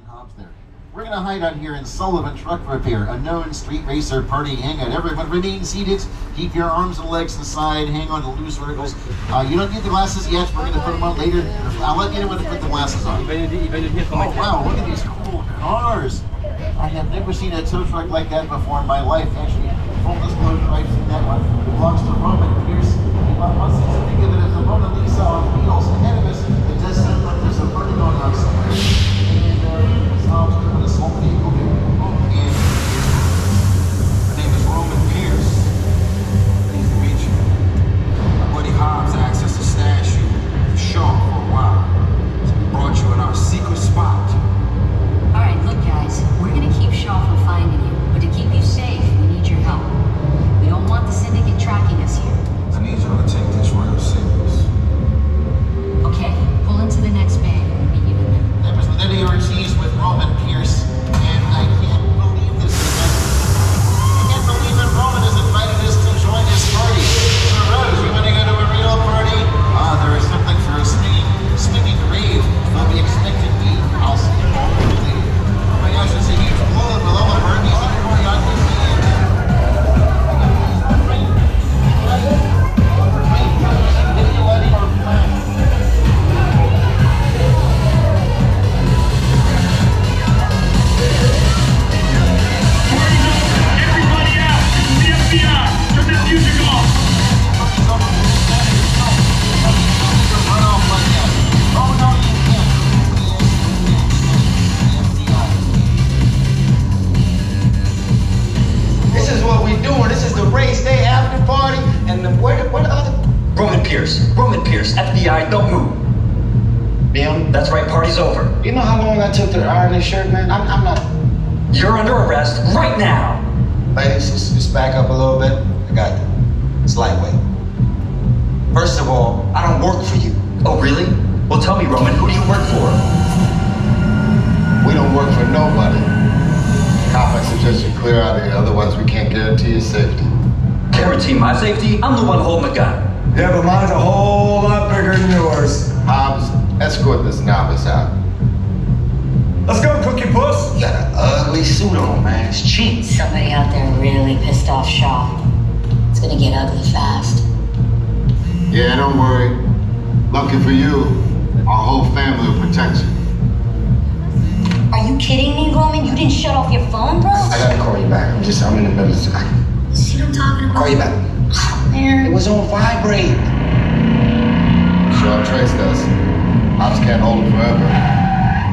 Hobbs there. We're gonna hide out here in Sullivan Truck Repair, a known street racer party hangout. Everyone remain seated, keep your arms and legs aside, hang on to loose verticals. You don't need the glasses yet, we're gonna put them on later. I'll let you know when to put the glasses on. Oh wow, look at these cool cars. I have never seen a tow truck like that before in my life. Actually, full disclosure, I've seen that one. It belongs to Roman Pierce. Once you think of it as the Mona Lisa on wheels ahead of us, it does sound like there's a party going on somewhere. And Tom's doing a small vehicle here. And her name is Roman Pierce. Pleased to meet you. My buddy Hobbs asked us to stash you for Shaw for a while. So we brought you in our secret spot. Alright, look guys, we're gonna keep Shaw from finding you, but to keep you safe, we need your help. We don't want the syndicate tracking us here. I need y'all to take this real serious. Okay, pull into the next bay and we'll meet you in there. That was the NARTs with Roman Pierce, and I can't believe this is I can't believe that Roman has invited us to join his party. So Rose, you wanna go to a real party? There is something for a swinging rave. They'll be expecting me. I'll see you all later. Oh my gosh, it's a huge blow-up with all the Barbies and everybody on this Roman Pierce, FBI, don't move. Leon? That's right, party's over. You know how long I took to iron this shirt, man? I'm not... You're under arrest right now. Ladies, just back up a little bit. I got it. It's lightweight. First of all, I don't work for you. Oh, really? Well, tell me, Roman, who do you work for? We don't work for nobody. Cop, I suggest you clear out of here, otherwise we can't guarantee your safety. Guarantee my safety? I'm the one holding the gun. Yeah, but mine's a whole lot bigger than yours. Hobbs, escort this novice out. Let's go, Cookie Puss. You got an ugly suit on, man. It's cheap. Somebody out there really pissed off Shaw. It's gonna get ugly fast. Yeah, don't worry. Lucky for you, our whole family will protect you. Are you kidding me, Roman? You didn't shut off your phone, bro? I gotta call you back. I'm in the middle of something. See what I'm talking about? Call you back. Oh, man. It was on vibrate. Shaw traced us. Ops can't hold it forever.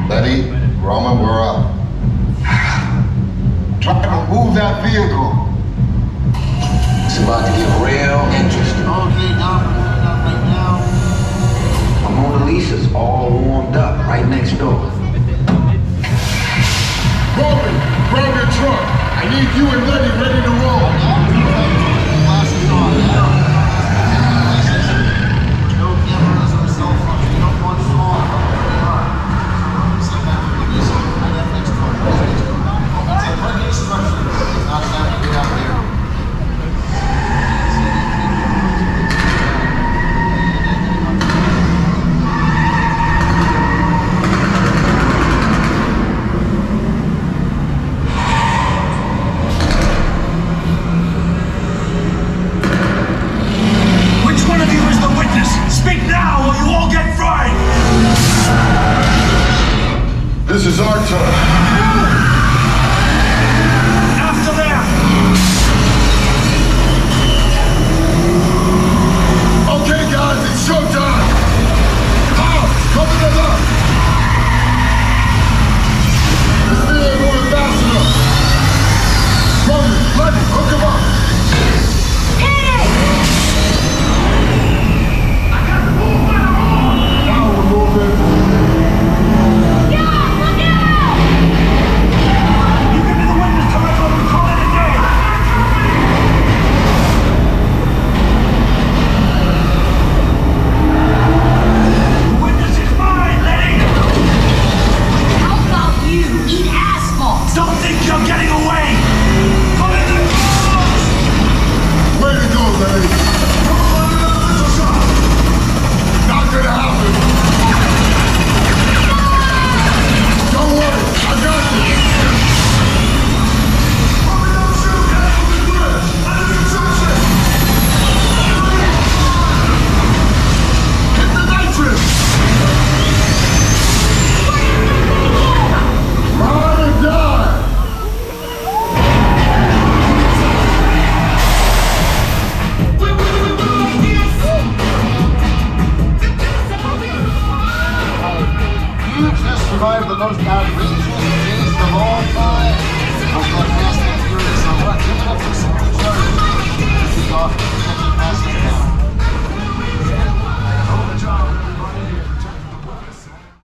Letty, Roman, we're up. Driver, move that vehicle. It's about to get real interesting. Okay, Dom, we're moving up right now. My Mona Lisa's all warmed up right next door. Roman, grab your truck. I need you and Letty ready to roll. Glasses on. No cameras or cell phones. You don't want Shaw. Send that to the visa. I got next door. It's a parking structure. It's not that to get out there. Speak now or you all get fried! This is our turn.